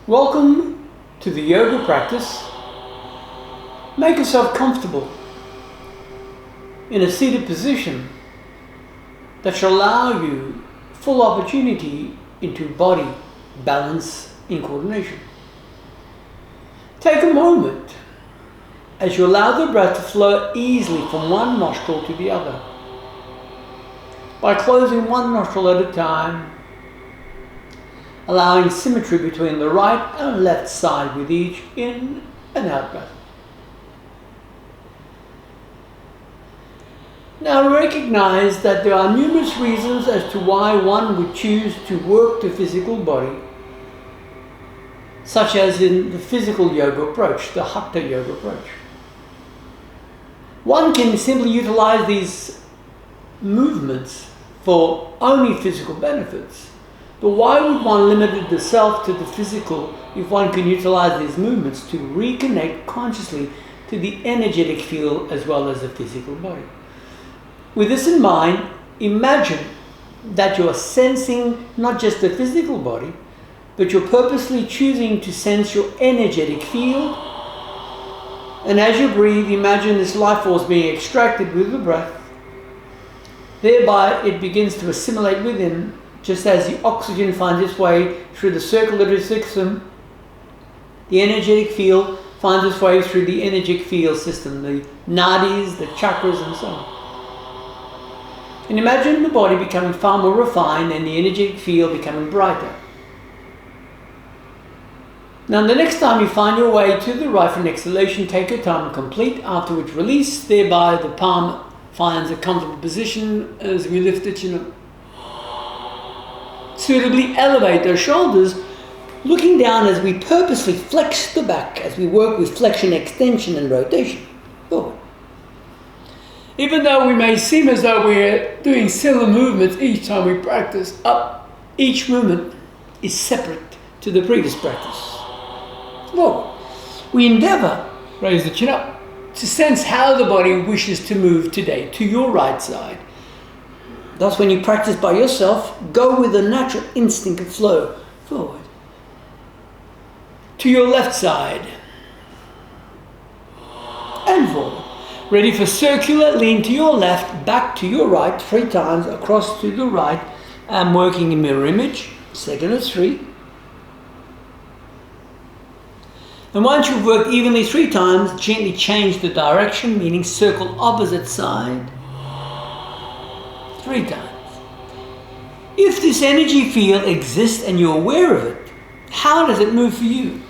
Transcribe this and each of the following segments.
Welcome to the yoga practice. Make yourself comfortable in a seated position that shall allow you full opportunity into body balance in coordination. Take a moment as you allow the breath to flow easily from one nostril to the other by closing one nostril at a time, allowing symmetry between the right and left side with each in and out breath. Now recognize that there are numerous reasons as to why one would choose to work the physical body, such as in the physical yoga approach, the Hatha yoga approach. One can simply utilize these movements for only physical benefits. But why would one limit the self to the physical if one can utilize these movements to reconnect consciously to the energetic field as well as the physical body? With this in mind, imagine that you're sensing not just the physical body, but you're purposely choosing to sense your energetic field. And as you breathe, imagine this life force being extracted with the breath. Thereby, it begins to assimilate within, just as the oxygen finds its way through the circulatory system. The energetic field finds its way through the energetic field system, the nadis, the chakras, and so on. And imagine the body becoming far more refined and the energetic field becoming brighter. Now, the next time you find your way to the right for an exhalation, take your time and complete, after which release. Thereby, the palm finds a comfortable position as we lift the chin up. Suitably elevate those shoulders, looking down as we purposely flex the back as we work with flexion, extension, and rotation. Forward. Even though we may seem as though we're doing similar movements each time we practice up, each movement is separate to the previous practice. Forward. We endeavor, raise the chin up, to sense how the body wishes to move today to your right side. Thus, when you practice by yourself, go with the natural instinct of flow. Forward. To your left side. And forward. Ready for circular, lean to your left, back to your right, 3 times, across to the right. I'm working in mirror image, second of 3. And once you've worked evenly 3 times, gently change the direction, meaning circle opposite side 3 times. If this energy field exists and you're aware of it, how does it move for you?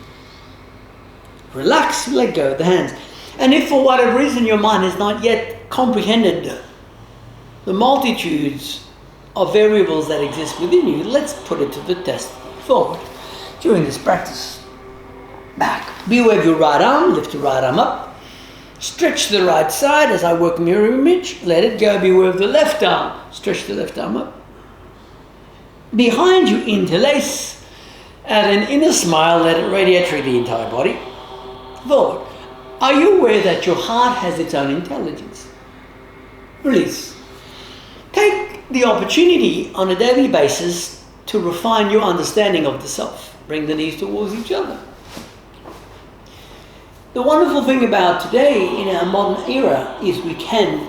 Relax, let go of the hands. And if for whatever reason your mind has not yet comprehended the multitudes of variables that exist within you, let's put it to the test. Forward. During this practice, back. Be aware of your right arm, lift your right arm up. Stretch the right side as I work mirror image. Let it go. Be aware of the left arm. Stretch the left arm up. Behind you, interlace. Add an inner smile. Let it radiate through the entire body. Forward. Are you aware that your heart has its own intelligence? Release. Take the opportunity on a daily basis to refine your understanding of the self. Bring the knees towards each other. The wonderful thing about today in our modern era is we can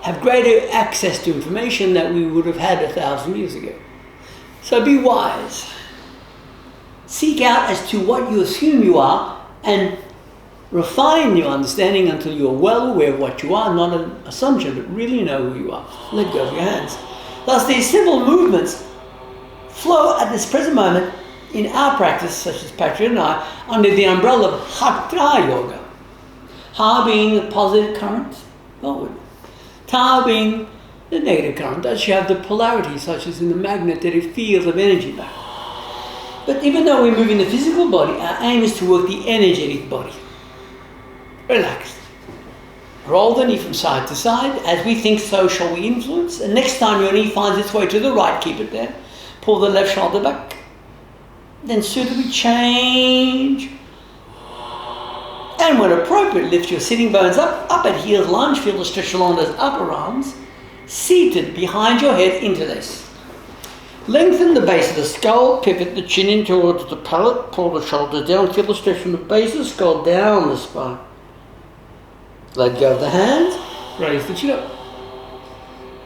have greater access to information that we would have had 1,000 years ago. So be wise. Seek out as to what you assume you are and refine your understanding until you're well aware of what you are, not an assumption, but really know who you are. Let go of your hands. Thus, these simple movements flow at this present moment in our practice, such as Patrick and I, under the umbrella of Hatha Yoga. Ha being the positive current, forward. Ta being the negative current. Thus you have the polarity, such as in the magnetic field of energy back. But even though we move in the physical body, our aim is to work the energetic body. Relax. Roll the knee from side to side. As we think, so shall we influence. And next time your knee finds its way to the right, keep it there. Pull the left shoulder back. Then suitably change. And when appropriate, lift your sitting bones up at heels, lunge, feel the stretch along those upper arms. Seated behind your head, interlace. Lengthen the base of the skull, pivot the chin in towards the palate, pull the shoulders down, feel the stretch from the base of the skull down the spine. Let go of the hands, raise the chin up.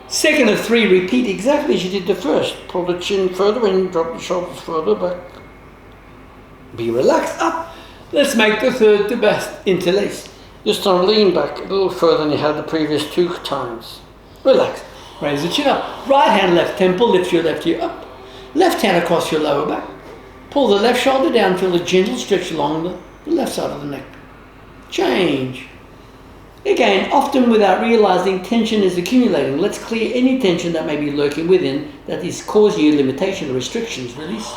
Second of 3, repeat exactly as you did the first. Pull the chin further in, drop the shoulders further back. Be relaxed, up. Let's make the third to best interlace. This time lean back a little further than you had the previous 2 times. Relax. Raise the chin up. Right hand, left temple, lift your left ear up. Left hand across your lower back. Pull the left shoulder down, feel a gentle stretch along the left side of the neck. Change. Again, often without realizing, tension is accumulating. Let's clear any tension that may be lurking within that is causing you limitation or restrictions. Release.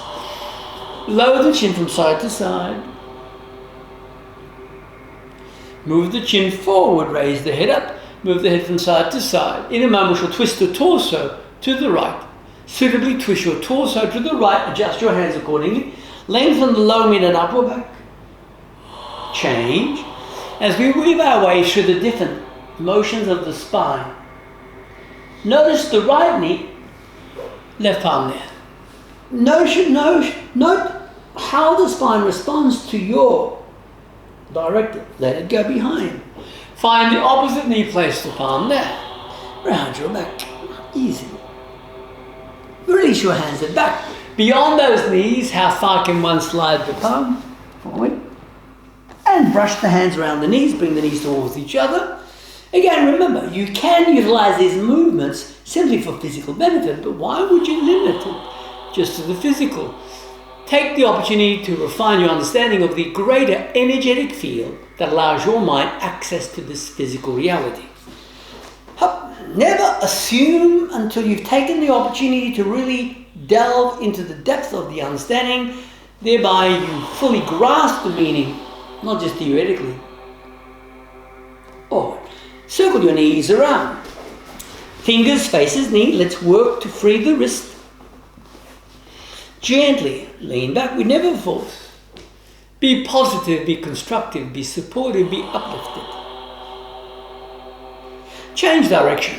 Lower the chin from side to side. Move the chin forward, raise the head up, move the head from side to side. In a moment, we shall twist the torso to the right. Suitably twist your torso to the right, adjust your hands accordingly. Lengthen the lower mid and upper back. Change. As we weave our way through the different motions of the spine, notice the right knee, left palm there. Note how the spine responds to your directive. Let it go behind. Find the opposite knee, place the palm there. Round your back, easy. Release your hands and back. Beyond those knees, how far can one slide the palm? Forward. And brush the hands around the knees, bring the knees towards each other. Again, remember, you can utilize these movements simply for physical benefit, but why would you limit it just to the physical? Take the opportunity to refine your understanding of the greater energetic field that allows your mind access to this physical reality. Never assume until you've taken the opportunity to really delve into the depth of the understanding, thereby you fully grasp the meaning, not just theoretically. Or circle your knees around. Fingers faces knee. Let's work to free the wrist. Gently lean back. We never force. Be positive, be constructive, be supportive, be uplifted. Change direction.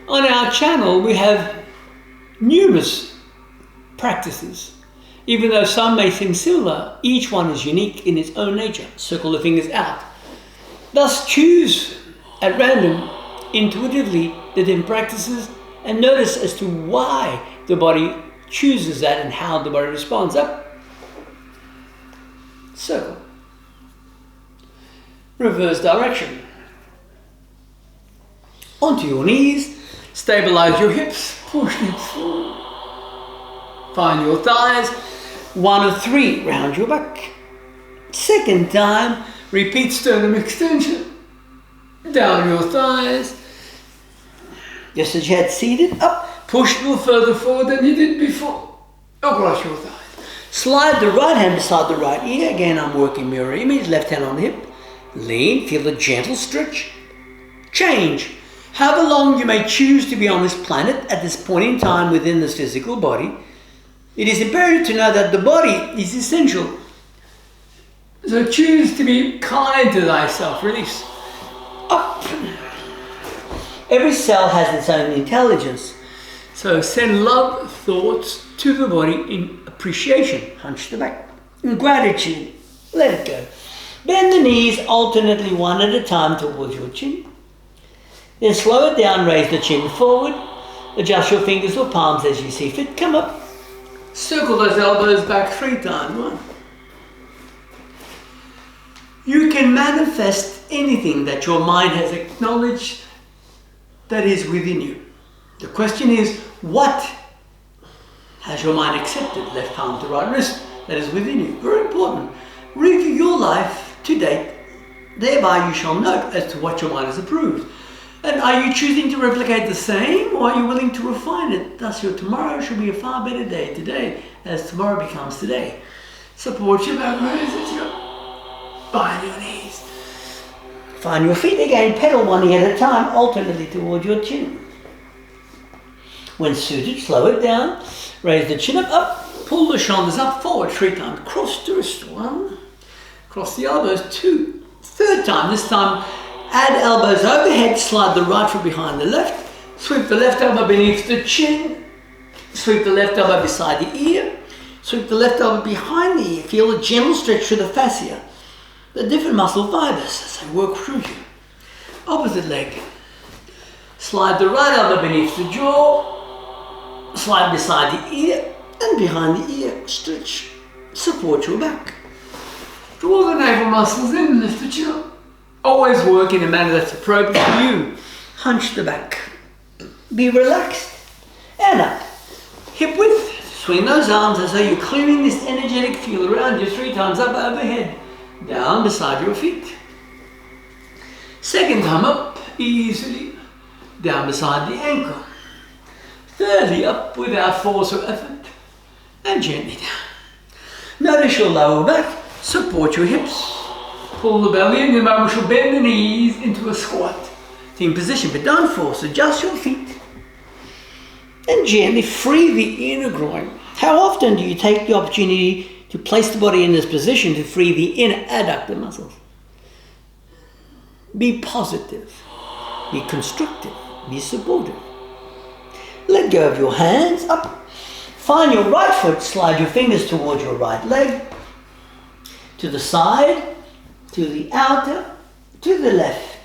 On our channel, we have numerous practices. Even though some may seem similar, each one is unique in its own nature. Circle the fingers out. Thus choose at random, intuitively, the different practices and notice as to why the body chooses that and how the body responds. Up. Circle. Reverse direction. Onto your knees. Stabilize your hips. Push hips forward. Find your thighs. 1 of 3, round your back. Second time, repeat sternum extension. Down your thighs. Just as you had seated, up. Push a little further forward than you did before. Across your thighs. Slide the right hand beside the right ear. Again, I'm working mirror image. Left hand on the hip. Lean, feel a gentle stretch. Change. However long you may choose to be on this planet at this point in time within this physical body, it is imperative to know that the body is essential. So choose to be kind to thyself. Release. Up. Every cell has its own intelligence. So send love thoughts to the body in appreciation. Hunch the back. In gratitude. Let it go. Bend the knees alternately 1 at a time towards your chin. Then slow it down, raise the chin forward. Adjust your fingers or palms as you see fit. Come up. Circle those elbows back 3 times. 1. You can manifest anything that your mind has acknowledged that is within you. The question is, what has your mind accepted? Left palm to right wrist, that is within you. Very important. Review your life to date. Thereby you shall note as to what your mind has approved. And are you choosing to replicate the same, or are you willing to refine it? Thus your tomorrow shall be a far better day today, as tomorrow becomes today. Support your back, raise it up. Bind your knees. Find your feet again, pedal 1 knee at a time, alternately toward your chin. When suited, slow it down, raise the chin up, pull the shoulders up, forward 3 times, cross the wrist, 1, cross the elbows, 2, 3rd time, this time add elbows overhead, slide the right foot behind the left, sweep the left elbow beneath the chin, Sweep the left elbow beside the ear. Sweep the left elbow behind the ear. Feel a gentle stretch through the fascia, the different muscle fibers as they work through you. Opposite leg. Slide the right elbow beneath the jaw. Slide beside the ear and behind the ear. Stretch. Support your back. Draw the navel muscles in, lift the chin up. Always work in a manner that's appropriate for you. Hunch the back. Be relaxed. And up. Hip width. Swing those arms as though you're clearing this energetic field around you 3 times up overhead. Down beside your feet. Second time up, easily. Down beside the ankle. Thirdly, up without force or effort. And gently down. Notice your lower back. Support your hips. Pull the belly in, and we shall bend the knees into a squat. In position, but don't force. Adjust your feet. And gently free the inner groin. How often do you take the opportunity to place the body in this position to free the inner adductor muscles? Be positive. Be constructive. Be supportive. Let go of your hands. Up. Find your right foot. Slide your fingers towards your right leg. To the side. To the outer. To the left.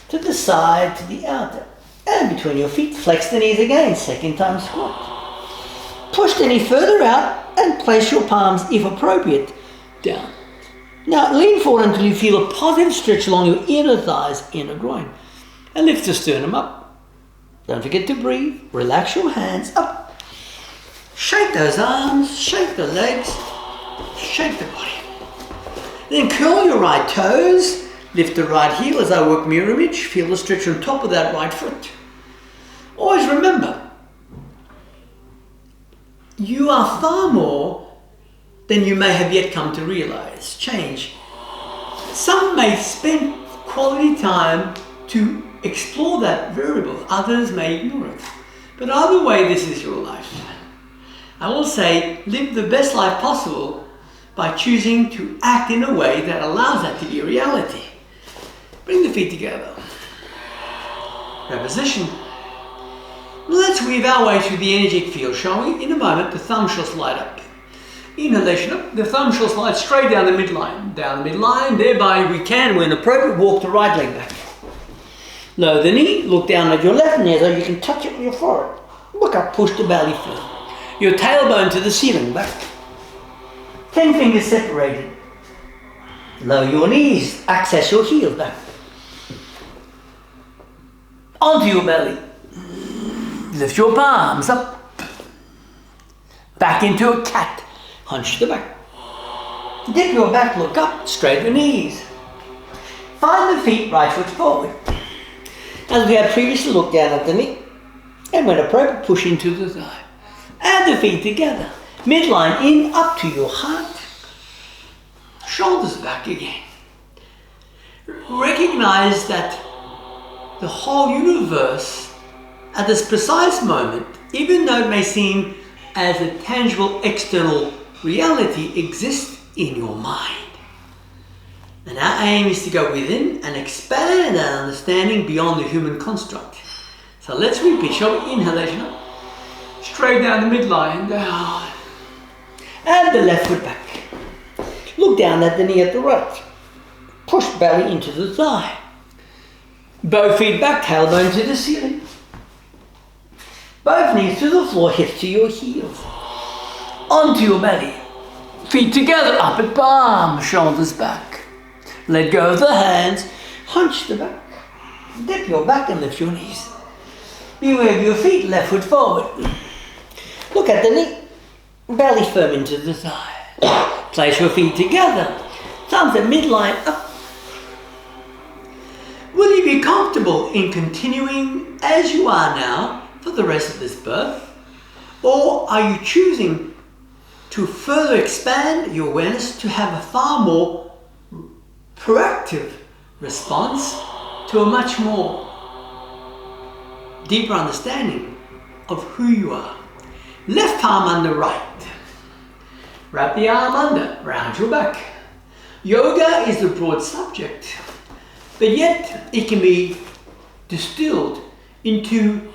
To the side. To the outer. And between your feet, flex the knees again, second time squat. Push the knee further out and place your palms, if appropriate, down. Now lean forward until you feel a positive stretch along your inner thighs, inner groin. And lift the sternum up. Don't forget to breathe. Relax your hands up. Shake those arms, shake the legs, shake the body. Then curl your right toes. Lift the right heel as I work mirror image. Feel the stretch on top of that right foot. Always remember, you are far more than you may have yet come to realize. Change. Some may spend quality time to explore that variable. Others may ignore it. But either way, this is your life. I will say, live the best life possible by choosing to act in a way that allows that to be a reality. Bring the feet together. Reposition. Let's weave our way through the energetic field, shall we? In a moment, the thumb shall slide up. Inhalation up. The thumb shall slide straight down the midline. Down the midline. Thereby we can, when appropriate, walk the right leg back. Lower the knee. Look down at your left knee so you can touch it with your forehead. Look up. Push the belly firm. Your tailbone to the ceiling. Back. 10 fingers separated. Lower your knees. Access your heels. Back. Onto your belly. Lift your palms up. Back into a cat. Hunch the back. Dip your back, look up, straighten the knees. Find the feet, right foot forward. As we had previously, look down at the knee. And when appropriate, push into the thigh. Add the feet together. Midline in, up to your heart. Shoulders back again. Recognize that the whole universe at this precise moment, even though it may seem as a tangible external reality, exists in your mind. And our aim is to go within and expand our understanding beyond the human construct. So let's repeat, shall we? Inhalation up. Straight down the midline, down. And the left foot back. Look down at the knee at the right. Push belly into the thigh. Both feet back, tailbone to the ceiling. Both knees to the floor, hips to your heels. Onto your belly. Feet together, up at palm, shoulders back. Let go of the hands, hunch the back. Dip your back and lift your knees. Beware of your feet, left foot forward. Look at the knee, belly firm into the thigh. Place your feet together, thumbs at midline up. Will you be comfortable in continuing as you are now for the rest of this birth? Or are you choosing to further expand your awareness to have a far more proactive response to a much more deeper understanding of who you are? Left palm under right. Wrap the arm under, round your back. Yoga is a broad subject, but yet it can be distilled into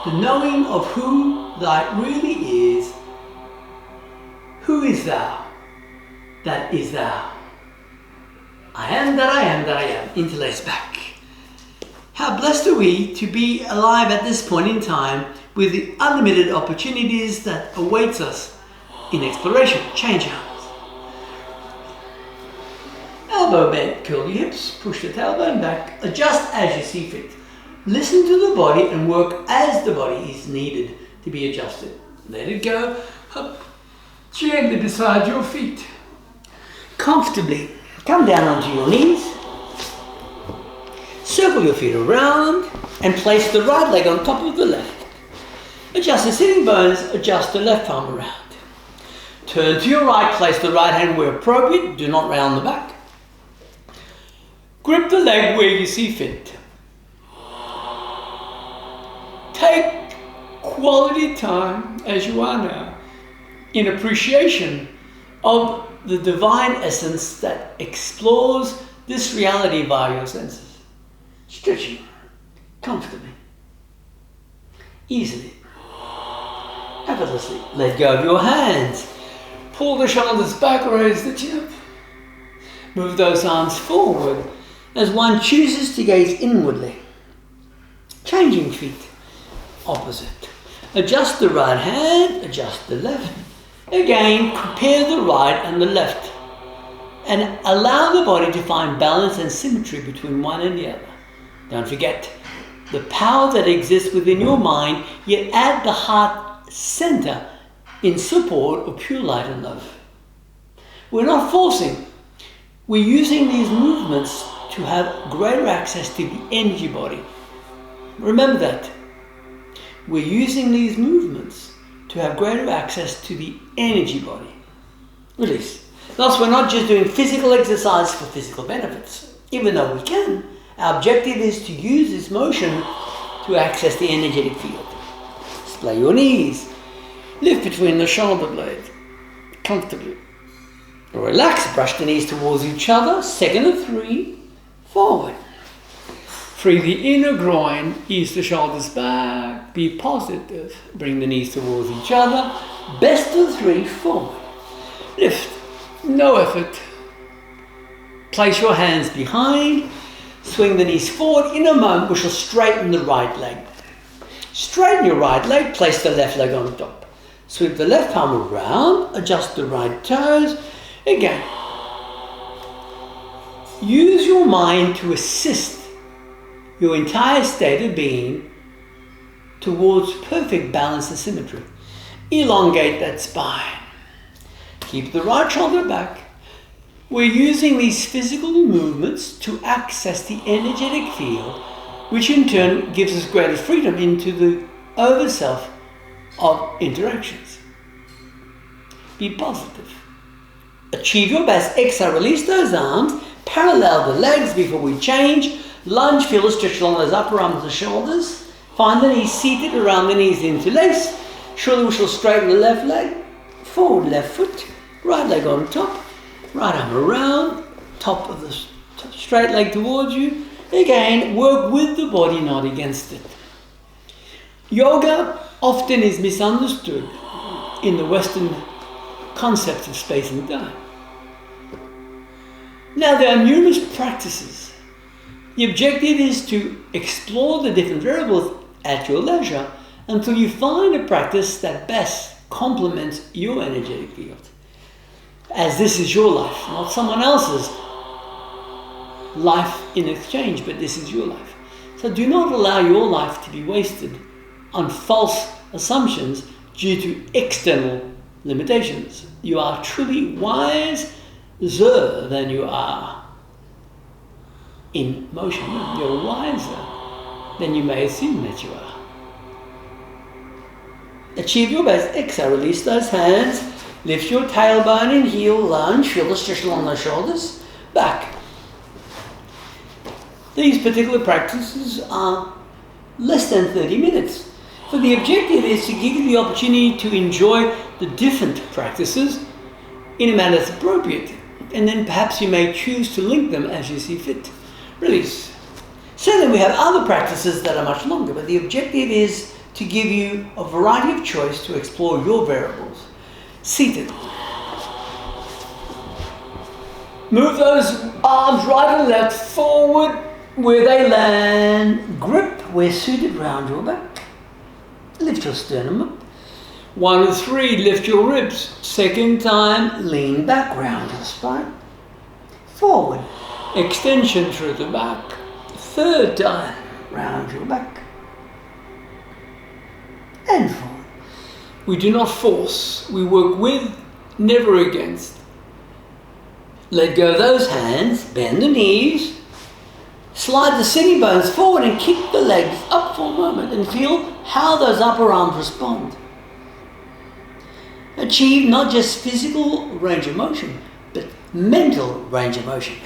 the knowing of who that really is, who is thou? That is thou. I am that I am that I am. Interlace back. How blessed are we to be alive at this point in time with the unlimited opportunities that awaits us in exploration. Change arms. Elbow bend, curl your hips, push the tailbone back, adjust as you see fit. Listen to the body and work as the body is needed to be adjusted. Let it go up gently beside your feet. Comfortably, come down onto your knees. Circle your feet around and place the right leg on top of the left. Adjust the sitting bones, adjust the left palm around. Turn to your right, place the right hand where appropriate, do not round the back. Grip the leg where you see fit. Take quality time as you are now in appreciation of the divine essence that explores this reality via your senses. Stretching comfortably, easily, effortlessly. Let go of your hands. Pull the shoulders back, raise the chin up. Move those arms forward as one chooses to gaze inwardly. Changing feet, opposite. Adjust the right hand, adjust the left. Again, compare the right and the left and allow the body to find balance and symmetry between one and the other. Don't forget the power that exists within your mind, yet add the heart center in support of pure light and love. We're not forcing. We're using these movements to have greater access to the energy body. Remember that. We're using these movements to have greater access to the energy body. Release. Thus, we're not just doing physical exercise for physical benefits, even though we can. Our objective is to use this motion to access the energetic field. Splay your knees. Lift between the shoulder blades comfortably. Relax, brush the knees towards each other. Second of 3, forward. Free the inner groin, ease the shoulders back, be positive. Bring the knees towards each other. Best of 3, forward. Lift, no effort. Place your hands behind. Swing the knees forward. In a moment, we shall straighten the right leg. Straighten your right leg, place the left leg on top. Sweep the left palm around, adjust the right toes. Again, use your mind to assist your entire state of being towards perfect balance and symmetry. Elongate that spine. Keep the right shoulder back. We're using these physical movements to access the energetic field, which in turn gives us greater freedom into the over-self of interactions. Be positive. Achieve your best. Exhale, release those arms. Parallel the legs before we change. Lunge, feel the stretch along those upper arms and shoulders. Find the knees seated around the knees, interlace. Surely we shall straighten the left leg. Forward left foot. Right leg on top. Right arm around. Top of the straight leg towards you. Again, work with the body, not against it. Yoga often is misunderstood in the Western concept of space and time. Now, there are numerous practices. The objective is to explore the different variables at your leisure until you find a practice that best complements your energetic field. As this is your life, not someone else's life in exchange, but this is your life. So do not allow your life to be wasted on false assumptions due to external limitations. You are truly wiser than you are in motion. You're wiser than you may assume that you are. Achieve your best. Exhale, release those hands. Lift your tailbone and heel, lunge. Feel the stretch along the shoulders. Back. These particular practices are less than 30 minutes. So the objective is to give you the opportunity to enjoy the different practices in a manner that's appropriate. And then perhaps you may choose to link them as you see fit. Release. So then we have other practices that are much longer, but the objective is to give you a variety of choice to explore your variables. Seated. Move those arms right and left forward where they land. Grip where suited round your back. Lift your sternum up. 1 and 3, lift your ribs. Second time, lean back, round your spine. Forward, extension through the back. Third time, round your back. And forward. We do not force, we work with, never against. Let go of those hands, bend the knees, slide the sitting bones forward and kick the legs up for a moment and feel how those upper arms respond. Achieve not just physical range of motion, but mental range of motion.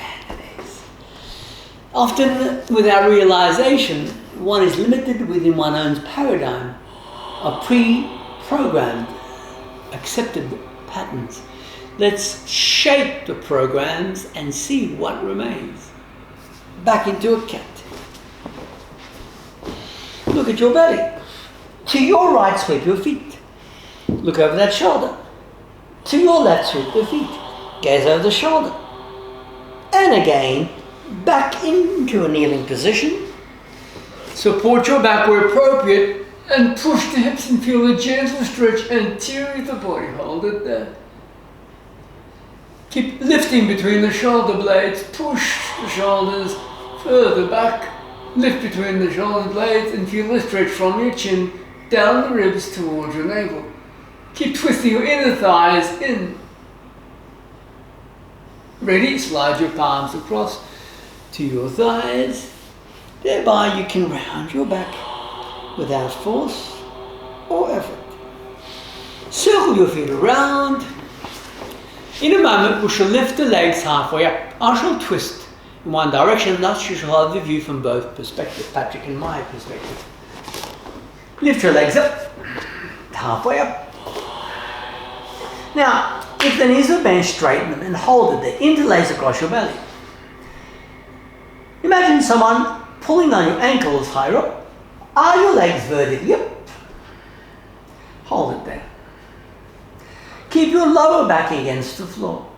Often, without realization, one is limited within one's own paradigm of pre-programmed, accepted patterns. Let's shape the programs and see what remains. Back into a cat. Look at your belly. To your right, sweep your feet. Look over that shoulder. To your left, sweep the feet. Gaze over the shoulder. And again, back into a kneeling position. Support your back where appropriate and push the hips and feel a gentle stretch anterior to the body. Hold it there. Keep lifting between the shoulder blades. Push the shoulders further back. Lift between the shoulder blades and feel the stretch from your chin down the ribs towards your navel. Keep twisting your inner thighs in. Ready? Slide your palms across to your thighs. Thereby you can round your back without force or effort. Circle your feet around. In a moment we shall lift the legs halfway up. I shall twist in one direction, thus you shall have the view from both perspectives, Patrick and my perspective. Lift your legs up, halfway up. Now, if the knees are bent, straighten them and hold it there. Interlace across your belly. Imagine someone pulling on your ankles higher up. Are your legs vertically up? Hold it there. Keep your lower back against the floor.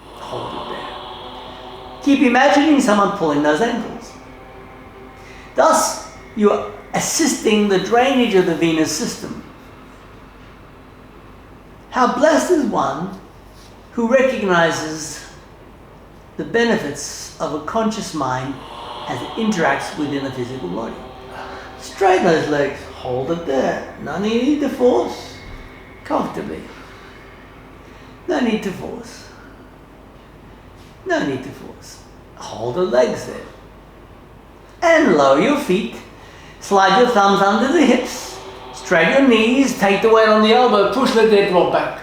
Hold it there. Keep imagining someone pulling those ankles. Thus, you are assisting the drainage of the venous system. How blessed is one who recognizes the benefits of a conscious mind as it interacts within the physical body. Straighten those legs, hold it there. No need to force, comfortably. No need to force. No need to force. Hold the legs there. And lower your feet. Slide your thumbs under the hips. Straighten your knees, take the weight on the elbow, push the dead drop back.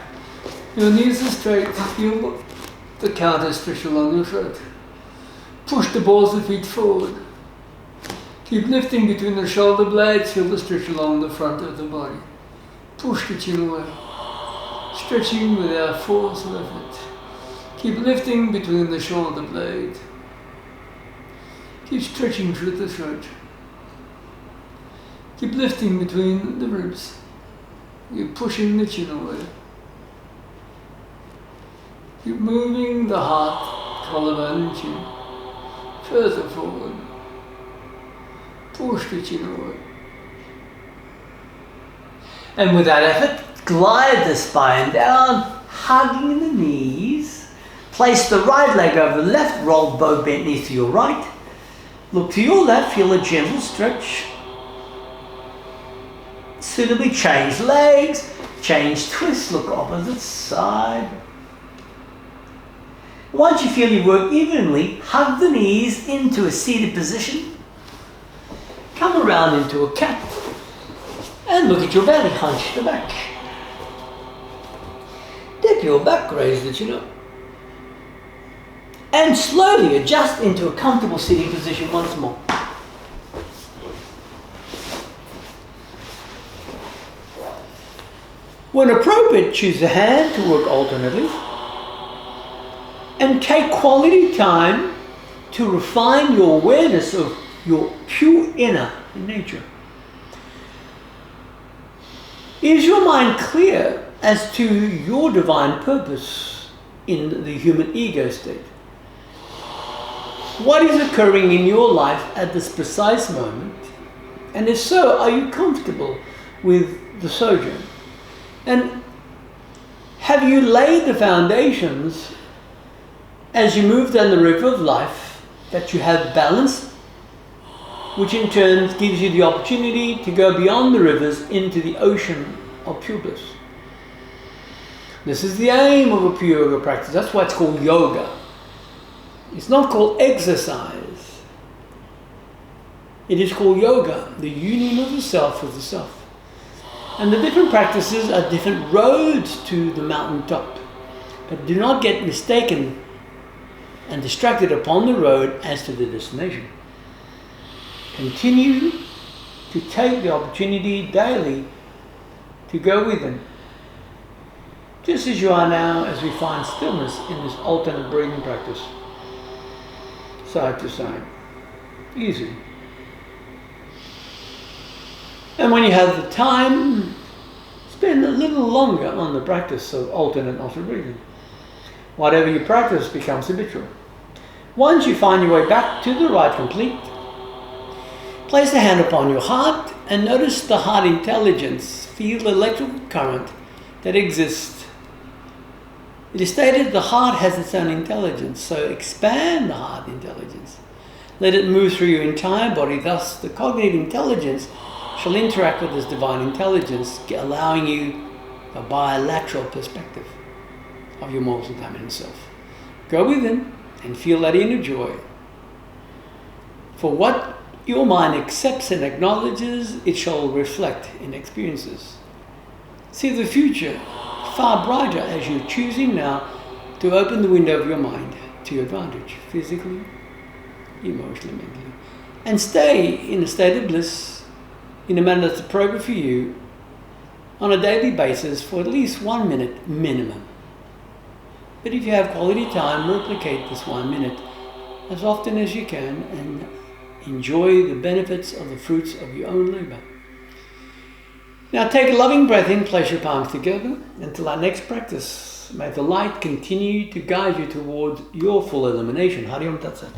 Your knees are straight, feel the counter stretch along your throat. Push the balls of feet forward. Keep lifting between the shoulder blades, feel the stretch along the front of the body. Push the chin away. Stretching without force or effort. Keep lifting between the shoulder blades. Keep stretching through the throat. Keep lifting between the ribs. Keep pushing the chin away. Keep moving the heart, collarbone and chin further forward. Push the chin away. And without effort, glide the spine down, hugging the knees. Place the right leg over the left, roll both bent knees to your right. Look to your left, feel a gentle stretch. Suitably change legs, change twist, look opposite side. Once you feel you work evenly, hug the knees into a seated position. Come around into a cat and look at your belly, hunch the back. Dip your back, raise the chin up. And slowly adjust into a comfortable sitting position once more. When appropriate, choose a hand to work alternately. And take quality time to refine your awareness of your pure inner nature. Is your mind clear as to your divine purpose in the human ego state? What is occurring in your life at this precise moment? And if so, are you comfortable with the sojourn? And have you laid the foundations as you move down the river of life that you have balance, which in turn gives you the opportunity to go beyond the rivers into the ocean of pure bliss? This is the aim of a pure yoga practice. That's why it's called yoga. It's not called exercise. It is called yoga, the union of the self with the self. And the different practices are different roads to the mountaintop. But do not get mistaken and distracted upon the road as to the destination. Continue to take the opportunity daily to go within. Just as you are now, as we find stillness in this alternate breathing practice. Side to side. Easy. And when you have the time, spend a little longer on the practice of alternate nostril breathing. Whatever you practice becomes habitual. Once you find your way back to the right complete, place the hand upon your heart and notice the heart intelligence. Feel the electrical current that exists. It is stated the heart has its own intelligence, so expand the heart intelligence. Let it move through your entire body. Thus, the cognitive intelligence shall interact with this divine intelligence, allowing you a bilateral perspective of your multidimensional self. Go within and feel that inner joy. For what your mind accepts and acknowledges, it shall reflect in experiences. See the future far brighter as you're choosing now to open the window of your mind to your advantage, physically, emotionally, mentally. And stay in a state of bliss in a manner that's appropriate for you on a daily basis for at least 1 minute minimum. But if you have quality time, replicate this 1 minute as often as you can and enjoy the benefits of the fruits of your own labor. Now take a loving breath in, place your palms together. Until our next practice, may the light continue to guide you towards your full illumination. Hari Om Tat Sat.